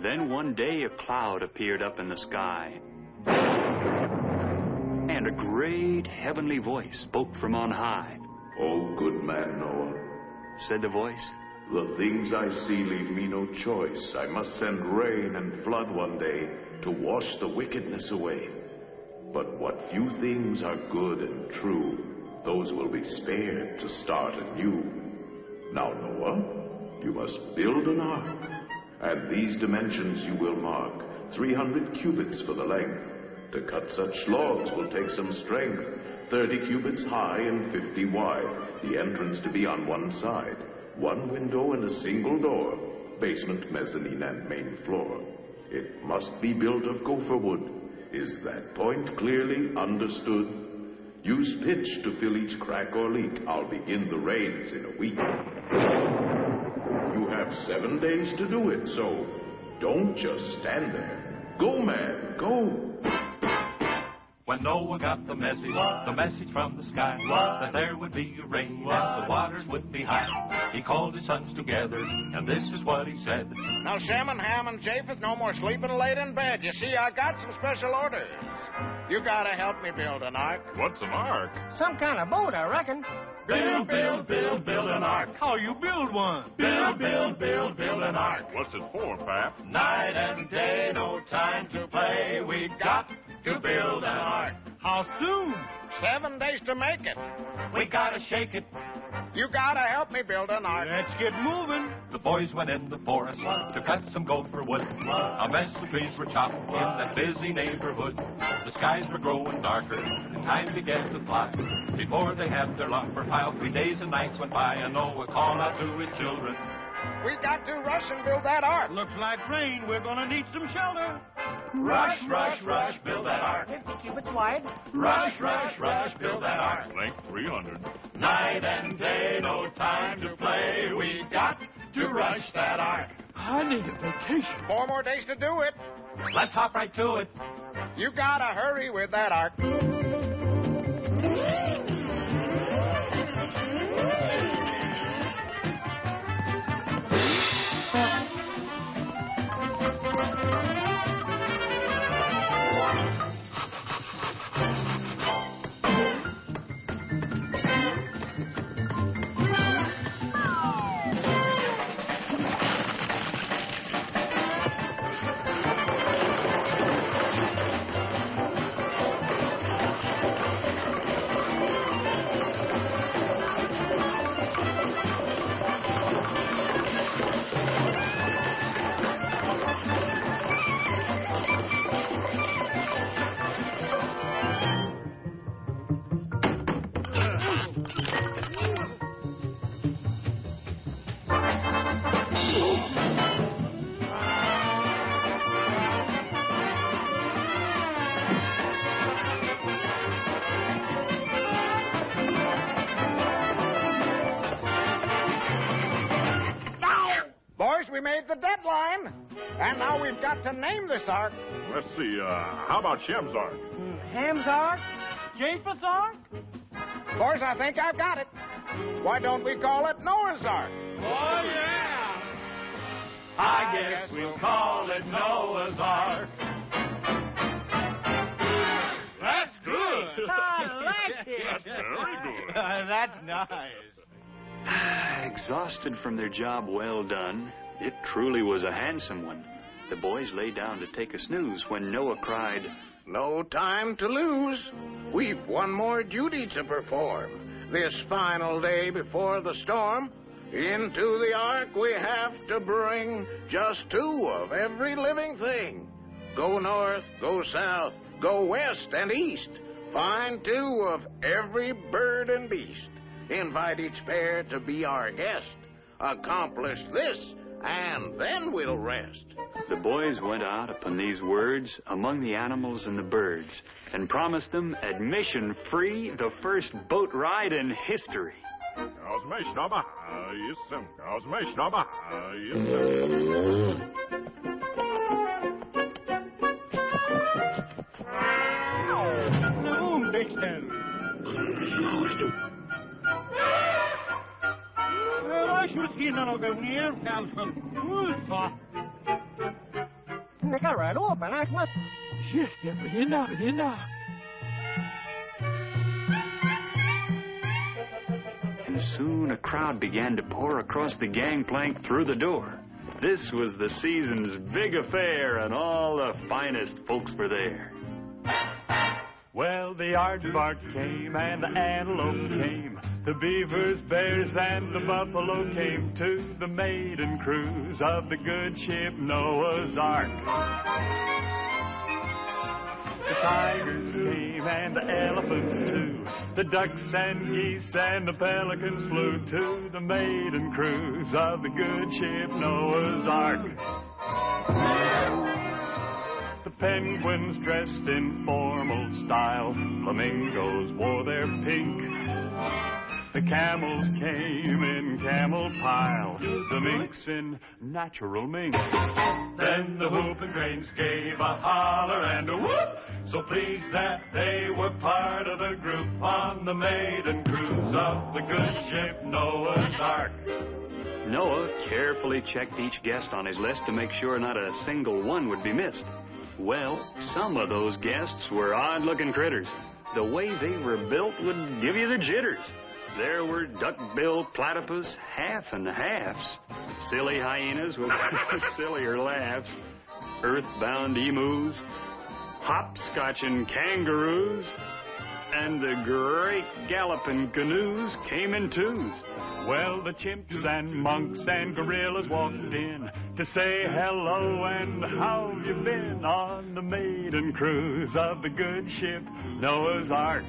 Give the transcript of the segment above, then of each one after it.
Then one day a cloud appeared up in the sky, and a great heavenly voice spoke from on high. "O good man Noah," said the voice, "the things I see leave me no choice. I must send rain and flood one day to wash the wickedness away. But what few things are good and true, those will be spared to start anew. Now, Noah, you must build an ark, and these dimensions you will mark, 300 cubits for the length. To cut such logs will take some strength, 30 cubits high and 50 wide, the entrance to be on one side, one window and a single door, basement, mezzanine, and main floor. It must be built of gopher wood. Is that point clearly understood? Use pitch to fill each crack or leak. I'll begin the rains in a week. You have 7 days to do it, so don't just stand there. Go, man, go." When Noah got the message from the sky, that there would be a rain and the waters would be high, he called his sons together, and this is what he said. "Now, Shem and Ham and Japheth, no more sleeping late in bed. You see, I got some special orders. You gotta help me build an ark." "What's an ark?" "Some kind of boat, I reckon." Build an ark. How you build one? Build an ark. "What's it for, Pap?" Night and day, no time to play. We got to build an ark. How soon? 7 days to make it. We gotta shake it. You gotta help me build an ark. Let's get moving. The boys went in the forest to cut some gopher wood. A mess of trees were chopped in that busy neighborhood. The skies were growing darker, and time began to fly. Before they had their lumber pile, 3 days and nights went by, and Noah called out to his children. We got to rush and build that ark. Looks like rain. We're gonna need some shelter. Rush, build that ark. 50 cubits wide. Rush, build that ark. "Length 300. Night and day, no time to play. We got to rush that ark. I need a vacation. 4 more days to do it. Let's hop right to it. You gotta hurry with that ark. We made the deadline, and now we've got to name this ark. "Let's see, how about Shem's ark?" Ham's ark? Japheth's ark? Boys, I think I've got it. Why don't we call it Noah's Ark? Oh, yeah. I guess we'll call it Noah's Ark. That's good. I like it. That's very good. That's nice. Exhausted from their job well done, it truly was a handsome one. The boys lay down to take a snooze when Noah cried, "No time to lose. We've one more duty to perform. This final day before the storm, into the ark we have to bring just 2 of every living thing. Go north, go south, go west and east. Find 2 of every bird and beast. Invite each pair to be our guest. Accomplish this, and then we'll rest." The boys went out upon these words among the animals and the birds and promised them admission free, the first boat ride in history. Well, I should see none of them near, Nelson. They got right open. I must. And soon a crowd began to pour across the gangplank through the door. This was the season's big affair, and all the finest folks were there. Well, the aardvark came and the antelope came. The beavers, bears, and the buffalo came to the maiden cruise of the good ship Noah's Ark. The tigers came and the elephants too. The ducks and geese and the pelicans flew to the maiden cruise of the good ship Noah's Ark. The penguins dressed in formal style. Flamingos wore their pink. The camels came in camel pile. The minks in natural mink. Then the whooping cranes gave a holler and a whoop, so pleased that they were part of the group on the maiden cruise of the good ship Noah's Ark. Noah carefully checked each guest on his list to make sure not a single one would be missed. Well, some of those guests were odd-looking critters. The way they were built would give you the jitters. There were duck-billed platypus half and halves, silly hyenas with sillier laughs, earthbound emus, hopscotching kangaroos, and the great galloping canoes came in twos. Well, the chimps and monks and gorillas walked in to say hello and how have you been on the maiden cruise of the good ship Noah's Ark.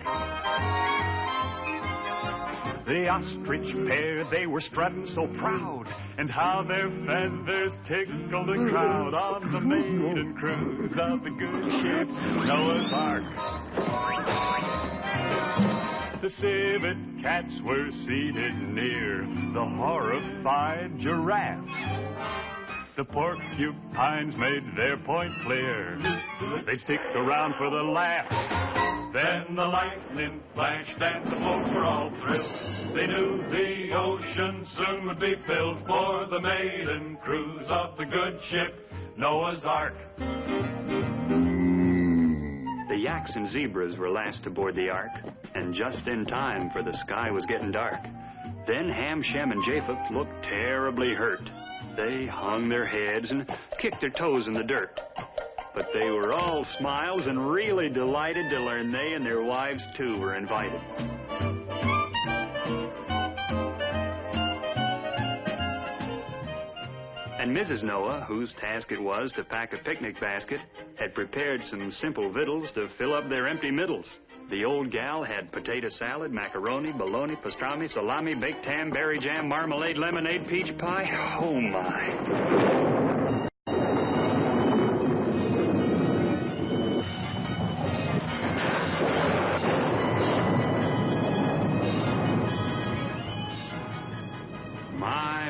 The ostrich pair, they were strutting so proud, and how their feathers tickled the crowd on the maiden cruise of the good ship Noah's Ark. The civet cats were seated near the horrified giraffes. The porcupines made their point clear. They'd stick around for the laughs. Then the lightning flashed and the folks were all thrilled. They knew the ocean soon would be filled for the maiden cruise of the good ship Noah's Ark. The yaks and zebras were last to board the ark, and just in time, for the sky was getting dark. Then Ham, Shem, and Japheth looked terribly hurt. They hung their heads and kicked their toes in the dirt. But they were all smiles and really delighted to learn they and their wives, too, were invited. And Mrs. Noah, whose task it was to pack a picnic basket, had prepared some simple victuals to fill up their empty middles. The old gal had potato salad, macaroni, bologna, pastrami, salami, baked ham, berry jam, marmalade, lemonade, peach pie. Oh, my.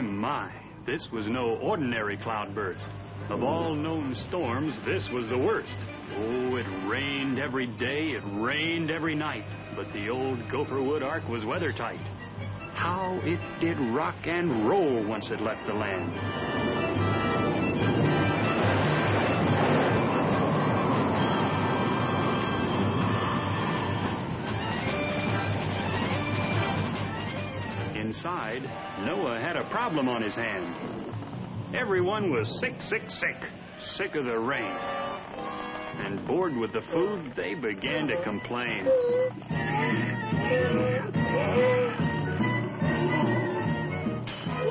My. This was no ordinary cloudburst. Of all known storms, this was the worst. Oh, it rained every day, it rained every night, but the old Gopherwood Ark was weather-tight. How it did rock and roll once it left the land. Inside, Noah had a problem on his hand. Everyone was sick of the rain. And bored with the food, they began to complain.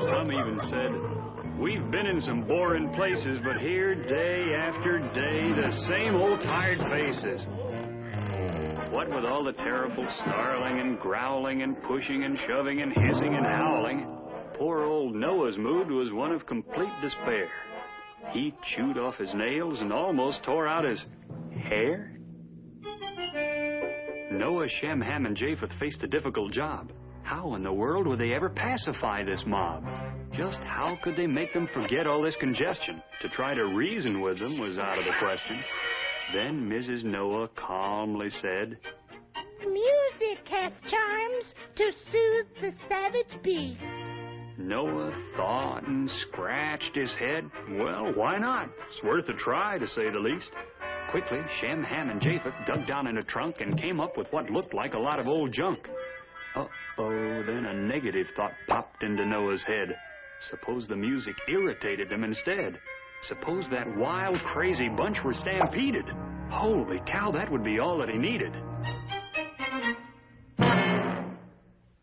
Some even said, "We've been in some boring places, but here, day after day, the same old tired faces." What with all the terrible snarling and growling and pushing and shoving and hissing and howling, poor old Noah's mood was one of complete despair. He chewed off his nails and almost tore out his hair. Noah, Shem, Ham, and Japheth faced a difficult job. How in the world would they ever pacify this mob? Just how could they make them forget all this congestion? To try to reason with them was out of the question. Then Mrs. Noah calmly said, "Music hath charms to soothe the savage beast." Noah thought and scratched his head. Well, why not? It's worth a try, to say the least. Quickly, Shem, Ham, and Japheth dug down in a trunk and came up with what looked like a lot of old junk. Uh-oh, then a negative thought popped into Noah's head. Suppose the music irritated them instead. Suppose that wild, crazy bunch were stampeded. Holy cow, that would be all that he needed.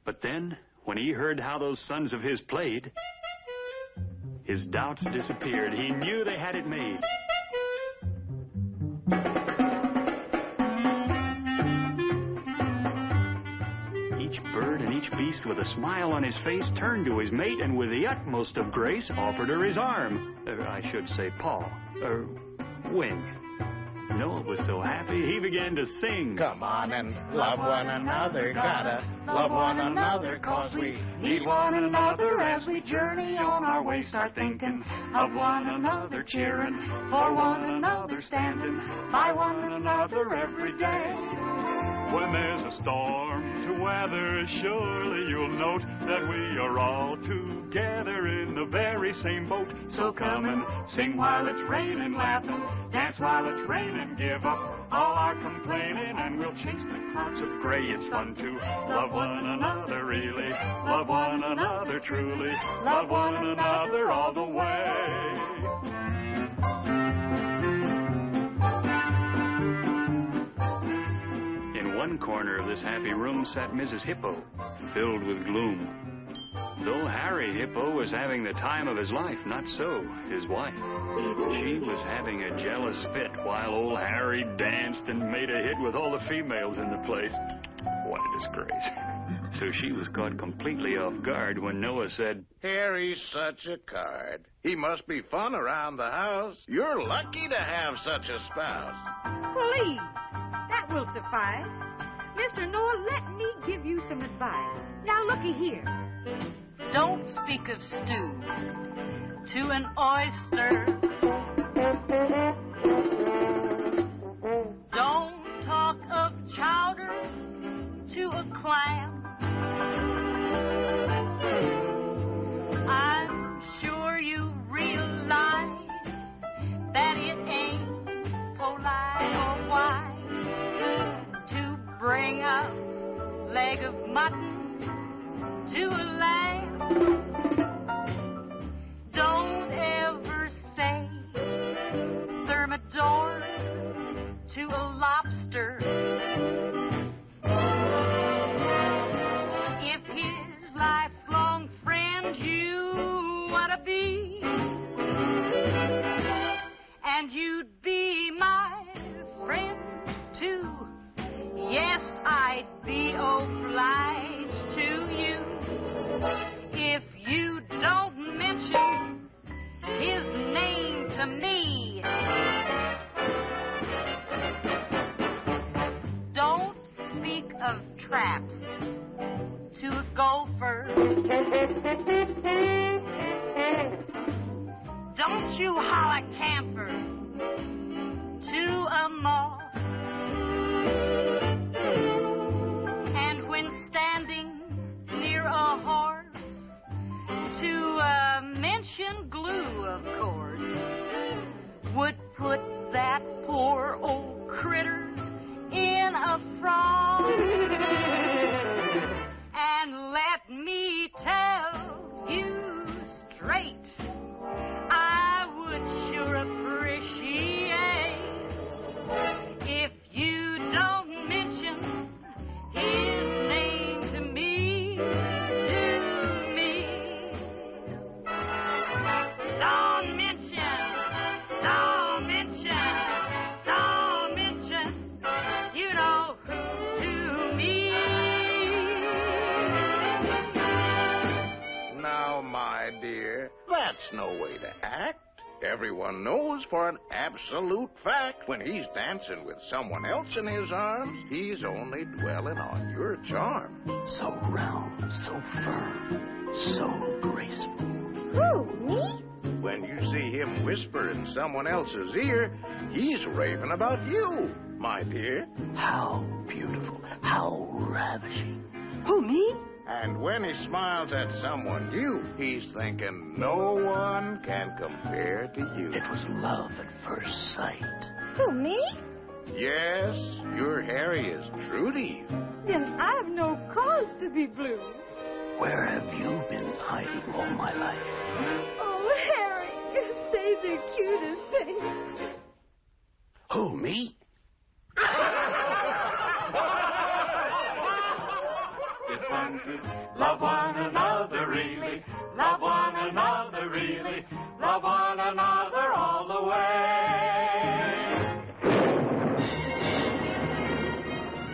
But then, when he heard how those sons of his played, his doubts disappeared. He knew they had it made. Each bird and each beast with a smile on his face turned to his mate and with the utmost of grace offered her his arm. I should say paw. Wing. Noah was so happy he began to sing. Come on and love one another. Gotta love one another, 'cause we need one another as we journey on our way. Start thinking of one another, cheering for one another, standing by one another every day. When there's a storm to weather, surely you'll note that we are all together in the very same boat. So come and sing while it's raining, laughing, dance while it's raining, give up all our complaining, and we'll chase the clouds of gray. It's fun to love one another, really, love one another, truly, love one another all the way. One corner of this happy room sat Mrs. Hippo, filled with gloom. Though Harry Hippo was having the time of his life, not so his wife. She was having a jealous fit while old Harry danced and made a hit with all the females in the place. What a disgrace. So she was caught completely off guard when Noah said, Harry's such a card. He must be fun around the house. You're lucky to have such a spouse. Please, that will suffice. Mr. Noah, let me give you some advice. Now, looky here. Don't speak of stew to an oyster. Don't talk of chowder to a clam. I'm sure you realize that it ain't polite or wise bring a leg of mutton to a lamb. Don't ever say thermidor to a lobster. If his lifelong friend you want to be, and you'd be my friend too, yes, I'd be obliged to you if you don't mention his name to me. Don't speak of traps to a gopher. Don't you holler camphor to a moth. And when standing near a horse, to mention glue, of course, would put that poor old critter in a frost. And let me tell you straight, I would sure appreciate if you don't mention his name to me, Don't mention, you know who to me. Now, my dear, that's no way to act. Everyone knows for an absolute fact when he's dancing with someone else in his arms, he's only dwelling on your charm. So round, so firm, so graceful. Who, me? When you see him whisper in someone else's ear, he's raving about you, my dear. How beautiful, how ravishing. Who, me? And when he smiles at someone new, he's thinking no one can compare to you. It was love at first sight. Who, me? Yes, your Harry is true to you. Then I've no cause to be blue. Where have you been hiding all my life? Oh, Harry, you say the cutest thing. Who, me? It's fun to love one another really, love one another really, love one another all the way.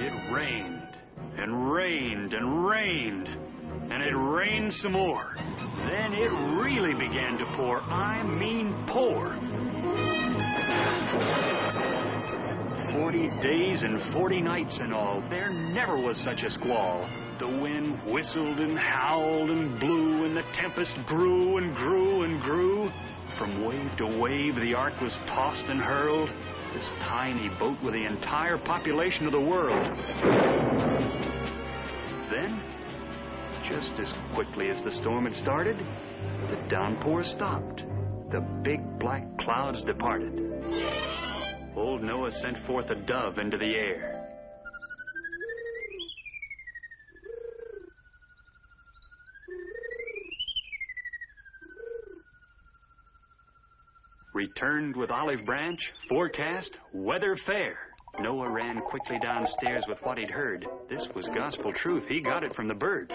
It rained and rained and rained, and it rained some more. Then it really began to pour. I mean pour. 40 days and 40 nights in all. There never was such a squall. The wind whistled and howled and blew, and the tempest grew and grew and grew. From wave to wave, the ark was tossed and hurled. This tiny boat with the entire population of the world. Then, just as quickly as the storm had started, the downpour stopped. The big black clouds departed. Old Noah sent forth a dove into the air. Returned with olive branch, forecast, weather fair. Noah ran quickly downstairs with what he'd heard. This was gospel truth. He got it from the bird.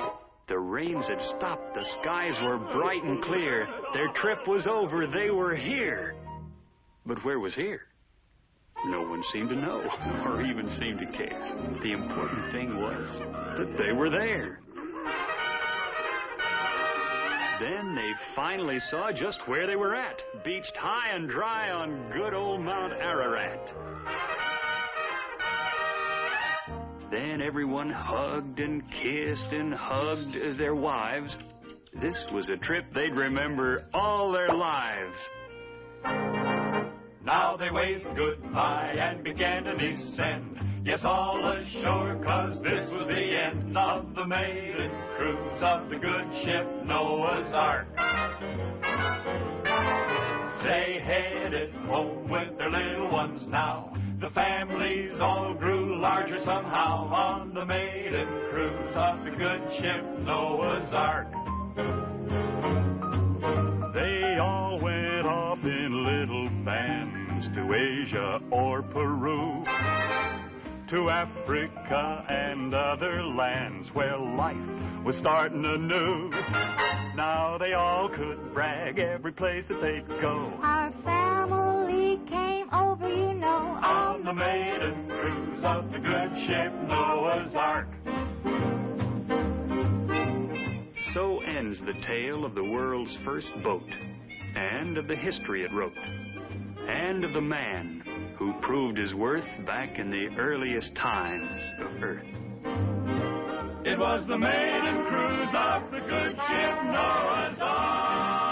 The rains had stopped. The skies were bright and clear. Their trip was over. They were here. But where was here? No one seemed to know, or even seemed to care. The important thing was that they were there. Then they finally saw just where they were at, beached high and dry on good old Mount Ararat. Then everyone hugged and kissed and hugged their wives. This was a trip they'd remember all their lives. Now they waved goodbye and began to descend. Yes, all ashore, 'cause this was the end of the maiden cruise of the good ship Noah's Ark. They headed home with their little ones now. The families all grew larger somehow on the maiden cruise of the good ship Noah's Ark. They all went off in little bands to Asia or Peru, to Africa and other lands where life was starting anew. Now they all could brag every place that they'd go. Our family came over, you know, On the maiden cruise of the good ship Noah's Ark. So ends the tale of the world's first boat, and of the history it wrote, and of the man who proved his worth back in the earliest times of Earth. It was the maiden cruise of the good ship Noah's Ark.